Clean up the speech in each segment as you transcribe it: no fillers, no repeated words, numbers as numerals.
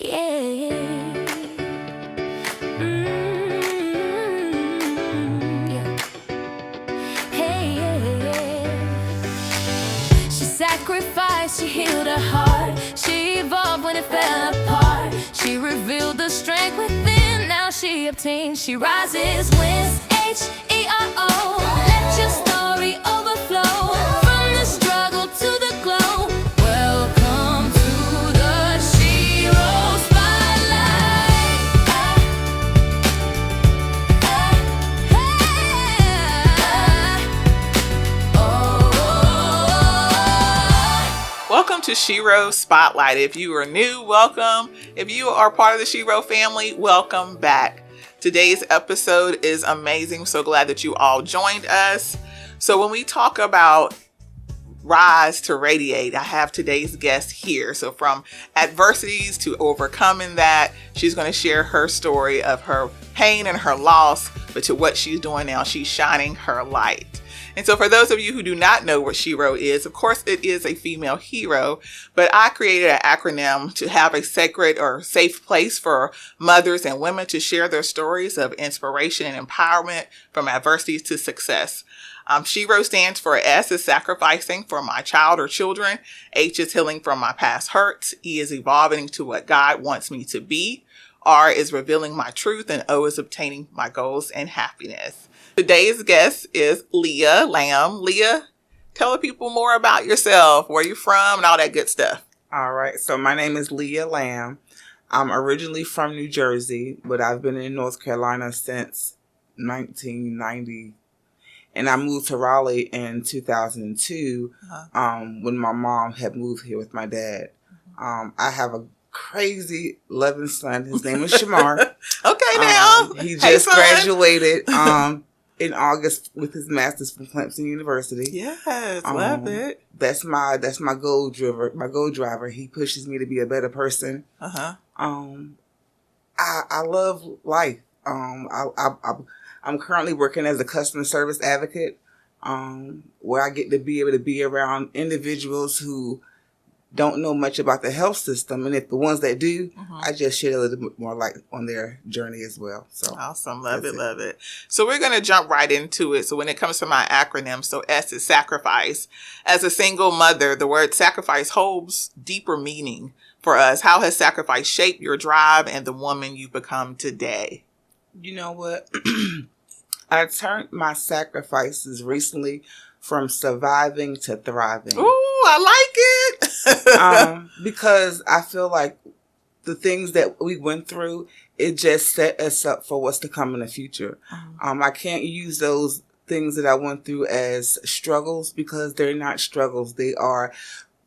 Yeah. Yeah. Hey, yeah. She sacrificed, she healed her heart. She evolved when it fell apart. She revealed the strength within. Now she obtains, she rises, wins. S.H.E.R.O. Let your story overflow. From the struggle to the glow. Welcome to the SHERO Spotlight. Welcome to SHERO Spotlight. If you are new, welcome. If you are part of the SHERO family, welcome back. Today's episode is amazing. So glad that you all joined us. So when we talk about rise to radiate, I have today's guest here. So from adversities to overcoming that, she's going to share her story of her pain and her loss, but to what she's doing now, she's shining her light. And so for those of you who do not know what SHERO is, of course it is a female hero, but I created an acronym to have a sacred or safe place for mothers and women to share their stories of inspiration and empowerment from adversities to success. SHERO stands for S is sacrificing for my child or children. H is healing from my past hurts. E is evolving to what God wants me to be. R is revealing my truth, and O is obtaining my goals and happiness. Today's guest is Leah Lamb. Leah, tell the people more about yourself, where you're from, and all that good stuff. All right. So my name is Leah Lamb. I'm originally from New Jersey, but I've been in North Carolina since 1990. And I moved to Raleigh in 2002 when my mom had moved here with my dad. I have a crazy loving son. His name is Shamar. Okay, now. He just graduated in August with his master's from Clemson University. Yes, love it. That's my goal driver. He pushes me to be a better person. I love life. I'm currently working as a customer service advocate, where I get to be able to be around individuals who don't know much about the health system, and if the ones that do, I just shed a little bit more light on their journey as well. So awesome, love it. So we're going to jump right into it. So when it comes to my acronym, so S is sacrifice. As a single mother, the word sacrifice holds deeper meaning for us. How has sacrifice shaped your drive and the woman you become today? You know what? I turned my sacrifices recently from surviving to thriving. Ooh, I like it. Because I feel like the things that we went through, it just set us up for what's to come in the future. I can't use those things that I went through as struggles because they're not struggles. They were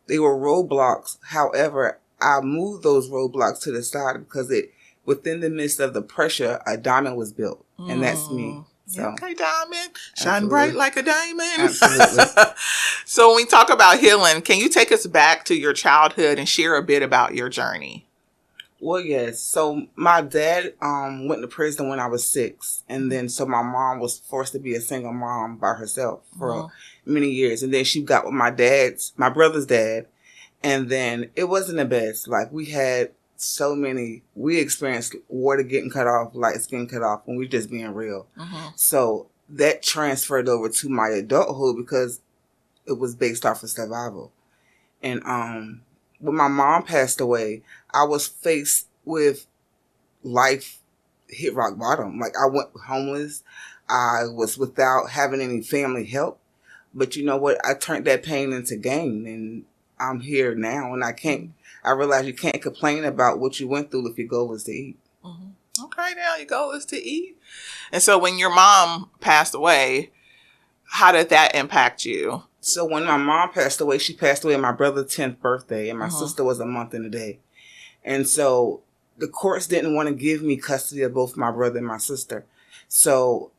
roadblocks. However, I moved those roadblocks to the side because within the midst of the pressure, a diamond was built, and that's me. So, okay, diamond. Shine bright like a diamond. Absolutely. So when we talk about healing, can you take us back to your childhood and share a bit about your journey? Well, yes. So my dad went to prison when I was 6. And then so my mom was forced to be a single mom by herself for many years. And then she got with my brother's dad. And then it wasn't the best. Like we experienced water getting cut off, lights getting cut off, and we're just being real. So that transferred over to my adulthood because it was based off of survival. And when my mom passed away, I was faced with life hit rock bottom. Like I went homeless. I was without having any family help. But you know what? I turned that pain into gain, and I'm here now, and I realize you can't complain about what you went through if your goal is to eat. Okay, now your goal is to eat. And so when your mom passed away, how did that impact you? So when my mom passed away, she passed away on my brother's 10th birthday, and my sister was a month and a day. And so the courts didn't want to give me custody of both my brother and my sister. So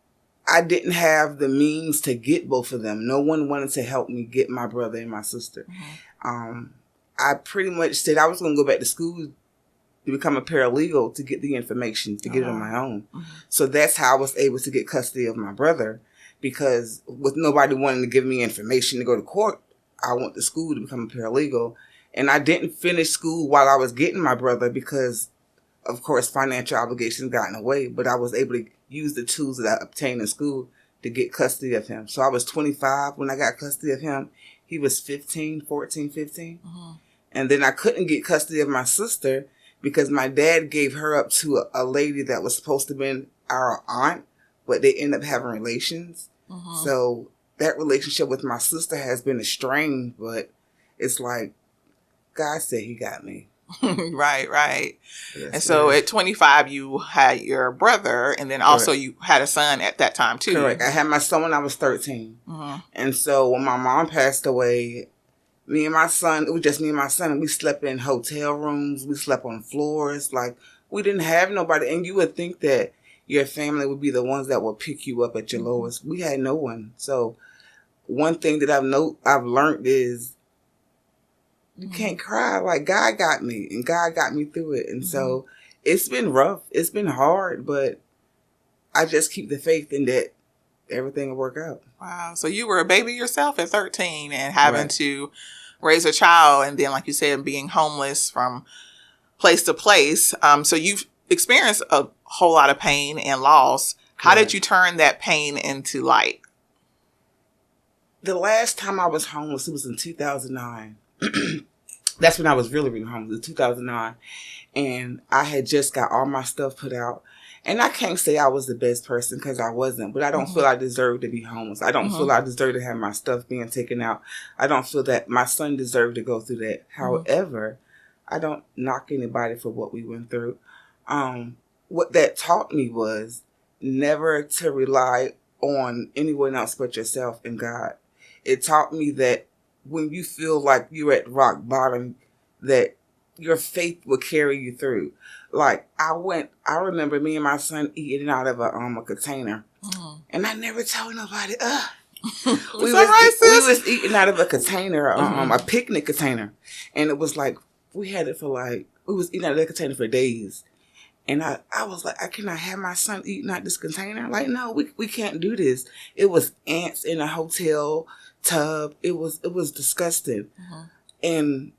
I didn't have the means to get both of them. No one wanted to help me get my brother and my sister. I pretty much said I was going to go back to school to become a paralegal to get the information, to get it on my own. So that's how I was able to get custody of my brother, because with nobody wanting to give me information to go to court, I went to school to become a paralegal. And I didn't finish school while I was getting my brother because, of course, financial obligations got in the way. But I was able to use the tools that I obtained in school to get custody of him. So I was 25 when I got custody of him. He was 15. And then I couldn't get custody of my sister because my dad gave her up to a lady that was supposed to be our aunt, but they ended up having relations. So that relationship with my sister has been strained, but it's like, God said he got me. Right. Yes, and so yes. at 25, you had your brother, and then also you had a son at that time, too. Correct. I had my son when I was 13. And so when my mom passed away, me and my son, it was just me and my son, and we slept in hotel rooms. We slept on floors. Like, we didn't have nobody. And you would think that your family would be the ones that would pick you up at your lowest. We had no one. So one thing that I've learned is you can't cry. Like, God got me, and God got me through it. And so it's been rough. It's been hard, but I just keep the faith in that everything will work out. Wow. So you were a baby yourself at 13 and having to raise a child, and then, like you said, being homeless from place to place. So you've experienced a whole lot of pain and loss. How did you turn that pain into light? The last time I was homeless, it was in 2009. That's when I was really, really homeless, in 2009. And I had just got all my stuff put out. And I can't say I was the best person because I wasn't, but I don't feel I deserve to be homeless. I don't feel I deserve to have my stuff being taken out. I don't feel that my son deserved to go through that. However, I don't knock anybody for what we went through. What that taught me was never to rely on anyone else but yourself and God. It taught me that when you feel like you're at rock bottom, that your faith will carry you through. Like, I remember me and my son eating out of a container. And I never told nobody, we was eating out of a container, a picnic container. And it was like, we was eating out of that container for days. And I was like, I cannot have my son eating out this container. Like, no, we can't do this. It was ants in a hotel tub. It was disgusting. In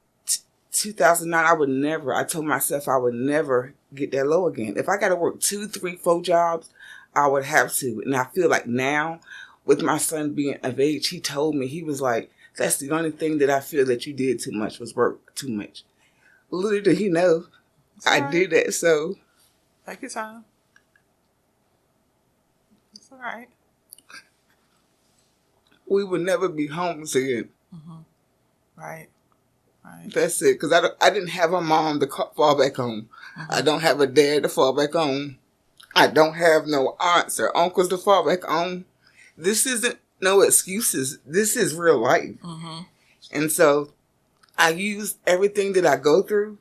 2009, I told myself I would never get that low again. If I got to work 2, 3, 4 jobs, I would have to. And I feel like now, with my son being of age, he told me, he was like, that's the only thing that I feel that you did too much was work too much. Little did he know I did that, so. Take your time. It's all right. We would never be homeless again. Right. That's it. Because I didn't have a mom to fall back on. I don't have a dad to fall back on. I don't have no aunts or uncles to fall back on. This isn't no excuses. This is real life. And so I use everything that I go through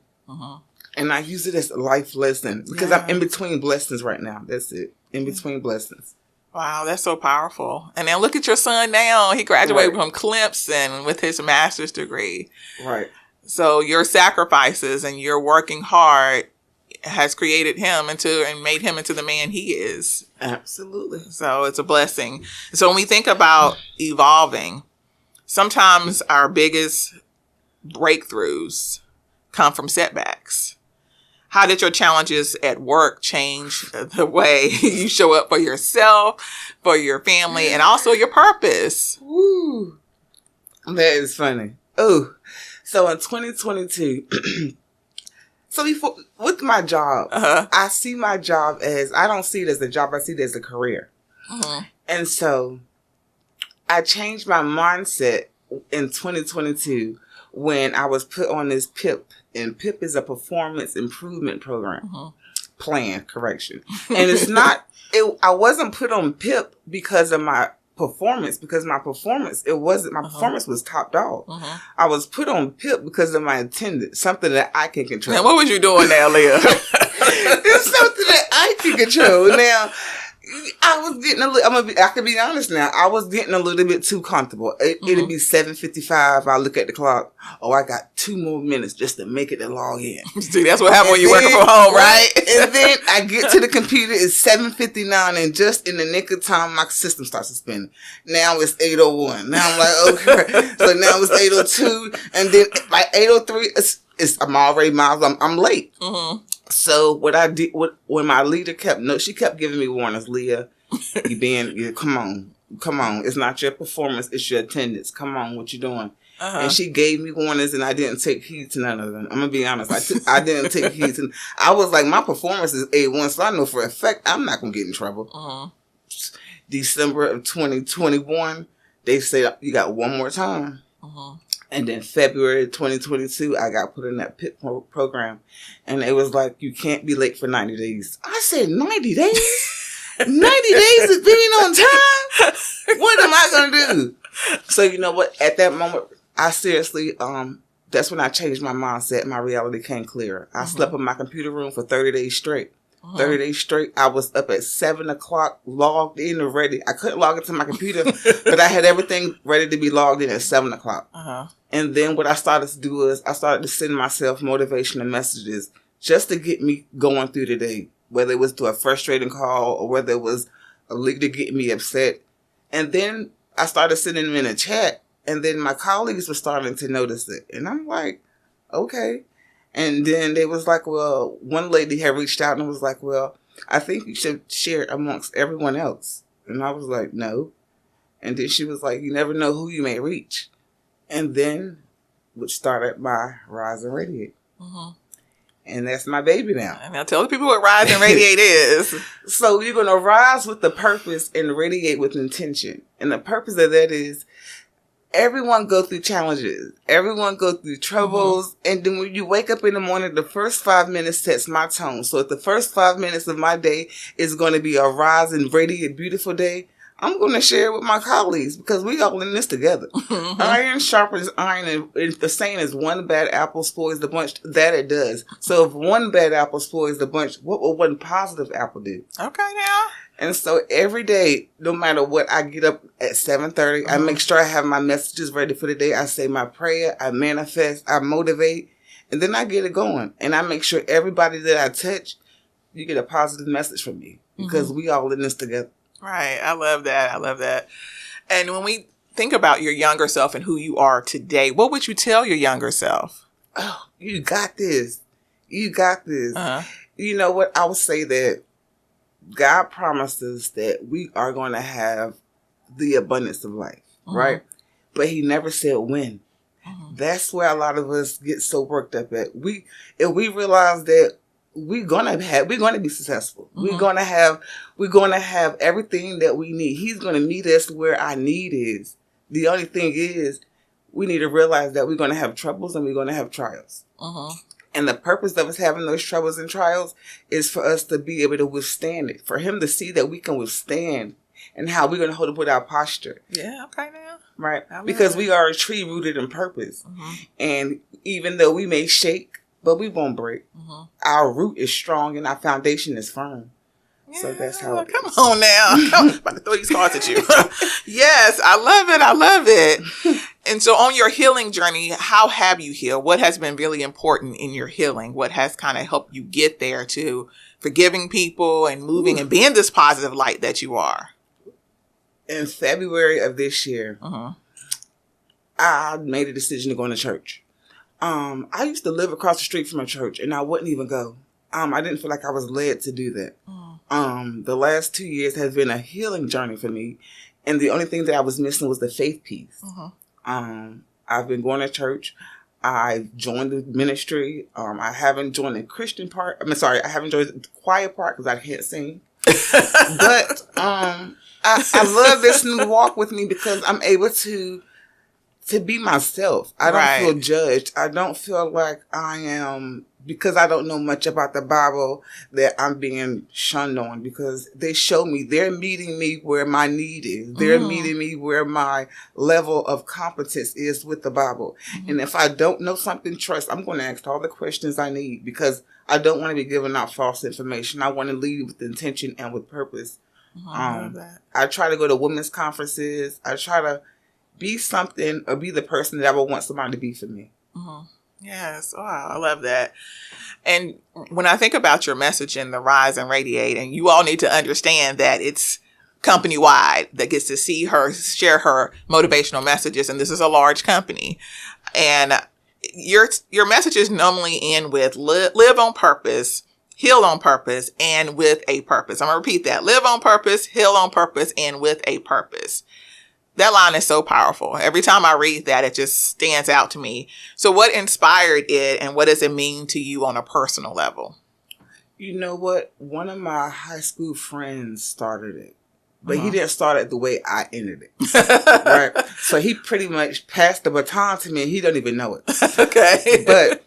and I use it as a life lesson because I'm in between blessings right now. That's it. In between blessings. Wow, that's so powerful. And then look at your son now. He graduated from Clemson with his master's degree. Right. So your sacrifices and your working hard has created him and made him into the man he is. Absolutely. So it's a blessing. So when we think about evolving, sometimes our biggest breakthroughs come from setbacks. How did your challenges at work change the way you show up for yourself, for your family, and also your purpose? Woo. That is funny. Oh, so in 2022, with my job, I see my job I don't see it as a job, I see it as a career. And so I changed my mindset in 2022 when I was put on this PIP. And PIP is a performance improvement program. Plan, correction. And it's not, I wasn't put on PIP because of my performance, because my performance was top dog. I was put on PIP because of my attendance, something that I can control. Now, what was you doing now, Leah? It's something that I can control. Now, I was getting a little. I can be honest now. I was getting a little bit too comfortable. It'd be 7:55. I look at the clock. Oh, I got 2 more minutes just to make it to log in. See, that's what happens when you're working from home, right? And then I get to the computer. It's 7:59, and just in the nick of time, my system starts to spin. Now it's 8:01. Now I'm like, okay. So now it's 8:02, and then like 8:03. I'm already miles. I'm late. Mm-hmm. So what I did, when my leader she kept giving me warnings. Leah, come on. It's not your performance, it's your attendance. Come on, what you doing? Uh-huh. And she gave me warnings, and I didn't take heed to none of them. I'm gonna be honest. I didn't take heed to. I was like, my performance is A1, so I know for a fact I'm not gonna get in trouble. Uh-huh. December of 2021, they said you got one more time. Uh-huh. And then February 2022, I got put in that PIT program. And it was like, you can't be late for 90 days. I said, 90 days? 90 days of being on time? What am I going to do? So you know what? At that moment, I seriously, that's when I changed my mindset. My reality came clearer. I slept in my computer room for 30 days straight. 30 days straight. I was up at 7 o'clock, logged in and ready. I couldn't log into my computer, but I had everything ready to be logged in at 7 o'clock. Uh-huh. And then what I started to do is I started to send myself motivational messages just to get me going through the day, whether it was to a frustrating call or whether it was a leader getting me upset. And then I started sending them in a chat, and then my colleagues were starting to notice it. And I'm like, okay. And then they was like, well, one lady had reached out and was like, well, I think you should share it amongst everyone else. And I was like, no. And then she was like, you never know who you may reach. And then, which started my Rise and Radiate. Mm-hmm. And that's my baby now. And now tell the people what Rise and Radiate is. So you're going to rise with the purpose and radiate with intention. And the purpose of that is, everyone go through challenges. Everyone go through troubles. Mm-hmm. And then when you wake up in the morning, the first 5 minutes sets my tone. So if the first 5 minutes of my day is going to be a rise and radiate, beautiful day, I'm going to share it with my colleagues because we all in this together. Mm-hmm. Iron sharpens iron. And if the saying is one bad apple spoils the bunch, that it does. So if one bad apple spoils the bunch, what will one positive apple do? Okay, now. And so every day, no matter what, I get up at 7:30. I make sure I have my messages ready for the day. I say my prayer. I manifest. I motivate. And then I get it going. And I make sure everybody that I touch, you get a positive message from me. Because we all in this together. Right. I love that. I love that. And when we think about your younger self and who you are today, what would you tell your younger self? Oh, you got this. You got this. Uh-huh. You know what? I would say that God promises that we are going to have the abundance of life, right? But he never said when. That's where a lot of us get so worked up at. If we realize that we're gonna be successful. We're gonna have everything that we need. He's gonna meet us where our need is. The only thing is we need to realize that we're gonna have troubles and we're gonna have trials. And the purpose of us having those troubles and trials is for us to be able to withstand it. For him to see that we can withstand and how we're going to hold up with our posture. Yeah, okay now. Right? Because we are a tree rooted in purpose. And even though we may shake, but we won't break. Our root is strong and our foundation is firm. Yeah, so that's how it come is. On now. I'm about to throw these cards at you. Yes, I love it. I love it. And so on your healing journey, how have you healed? What has been really important in your healing? What has kind of helped you get there to forgiving people and moving and being this positive light that you are? In February of this year, I made a decision to go into church. I used to live across the street from a church and I wouldn't even go. I didn't feel like I was led to do that. The last 2 years has been a healing journey for me. And the only thing that I was missing was the faith piece. I've been going to church. I joined the ministry. I haven't joined the Christian part. I haven't joined the choir part because I can't sing. But I love this new walk with me because I'm able to be myself. I don't feel judged. I don't feel like I am, because I don't know much about the Bible, that I'm being shunned on, because they show me, they're meeting me where my need is. They're meeting me where my level of competence is with the Bible. And if I don't know something, I'm going to ask all the questions I need, because I don't want to be giving out false information. I want to lead with intention and with purpose. I love that. I try to go to women's conferences. I try to be something or be the person that I would want somebody to be for me. Yes. Wow. I love that. And when I think about your message in the Rise and Radiate, and you all need to understand that it's company wide that gets to see her share her motivational messages. And this is a large company. And your messages normally end with live on purpose, heal on purpose, and with a purpose. I'm going to repeat that. Live on purpose, heal on purpose, and with a purpose. That line is so powerful. Every time I read that, it just stands out to me. So what inspired it, and what does it mean to you on a personal level? You know what? One of my high school friends started it, but he didn't start it the way I ended it. Right? So he pretty much passed the baton to me, and he don't even know it. Okay. But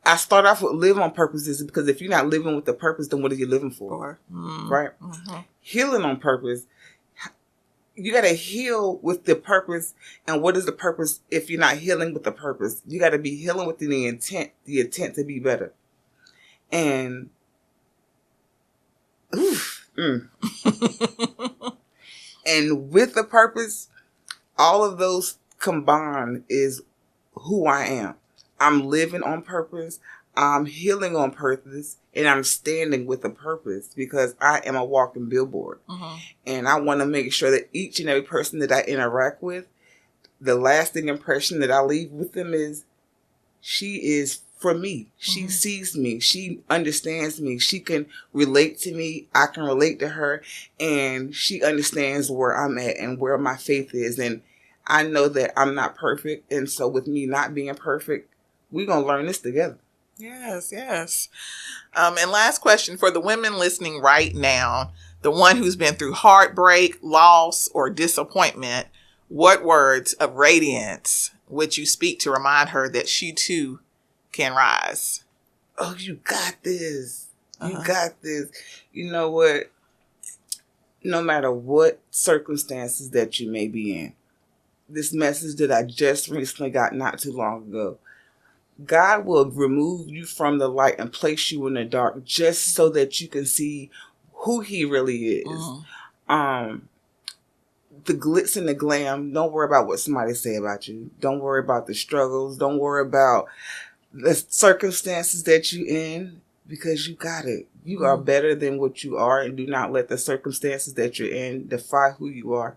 I start off with live on purpose is because if you're not living with the purpose, then what are you living for? Right? Healing on purpose. You got to heal with the purpose. And what is the purpose if you're not healing with the purpose? You got to be healing with the intent to be better. And, and with the purpose, all of those combined is who I am. I'm living on purpose. I'm healing on purpose, and I'm standing with a purpose because I am a walking billboard. And I want to make sure that each and every person that I interact with, the lasting impression that I leave with them is she is for me. She sees me. She understands me. She can relate to me. I can relate to her, and she understands where I'm at and where my faith is. And I know that I'm not perfect. And so with me not being perfect, we're going to learn this together. Yes, yes. And last question for the women listening right now, the one who's been through heartbreak, loss, or disappointment, what words of radiance would you speak to remind her that she too can rise? Oh, you got this. You got this. You know what? No matter what circumstances that you may be in, this message that I just recently got not too long ago, God will remove you from the light and place you in the dark just so that you can see who he really is. The glitz and the glam, don't worry about what somebody say about you. Don't worry about the struggles. Don't worry about the circumstances that you in, because you got it. You are better than what you are, and do not let the circumstances that you're in define who you are.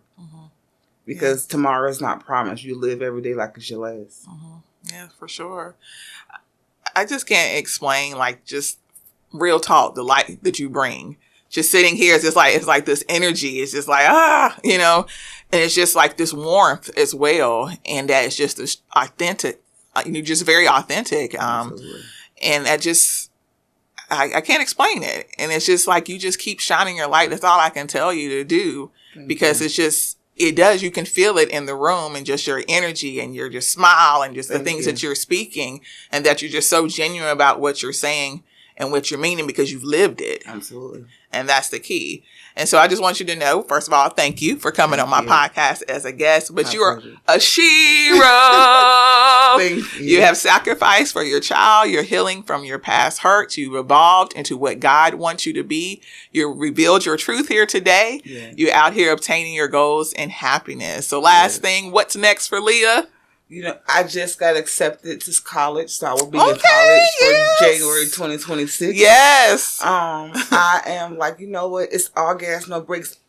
Because tomorrow is not promised. You live every day like it's your last. Yeah, for sure. I just can't explain, like, just real talk, the light that you bring. Just sitting here, it's like this energy. It's just like, you know, and it's just like this warmth as well. And that is just this authentic, you're just very authentic. And that just, I can't explain it. And it's just like, you just keep shining your light. That's all I can tell you to do. Because it's just, it does. You can feel it in the room and just your energy and your just smile and just the things that you're speaking, and that you're just so genuine about what you're saying and what you're meaning because you've lived it. Absolutely. And that's the key. And so I just want you to know, first of all, thank you for coming on my podcast as a guest, but you are a SHERO. Thank you. You have sacrificed for your child. You're healing from your past hurts. You evolved into what God wants you to be. You revealed your truth here today. You're out here obtaining your goals and happiness. So last thing, what's next for Leah? You know, I just got accepted to college, so I will be in college for January 2026. Yes. I am like, you know what? It's all gas, no brakes.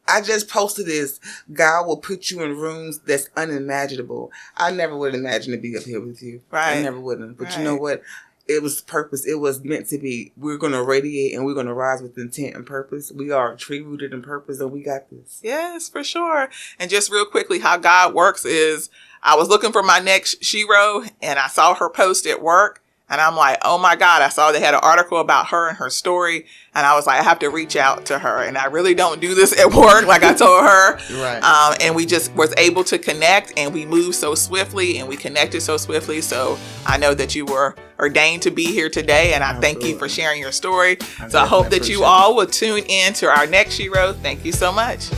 I just posted this. God will put you in rooms that's unimaginable. I never would imagine to be up here with you. Right. I never wouldn't. But you know what? It was purpose. It was meant to be. We're going to radiate and we're going to rise with intent and purpose. We are tree rooted in purpose, and we got this. Yes, for sure. And just real quickly, how God works is, I was looking for my next SHERO, and I saw her post at work, and I'm like, oh my God, I saw they had an article about her and her story, and I was like, I have to reach out to her. And I really don't do this at work, like I told her. Right. And we just was able to connect, and we moved so swiftly, and we connected so swiftly. So I know that you were ordained to be here today, and I thank you for sharing your story. So I hope that you all will tune in to our next SHERO. Thank you so much.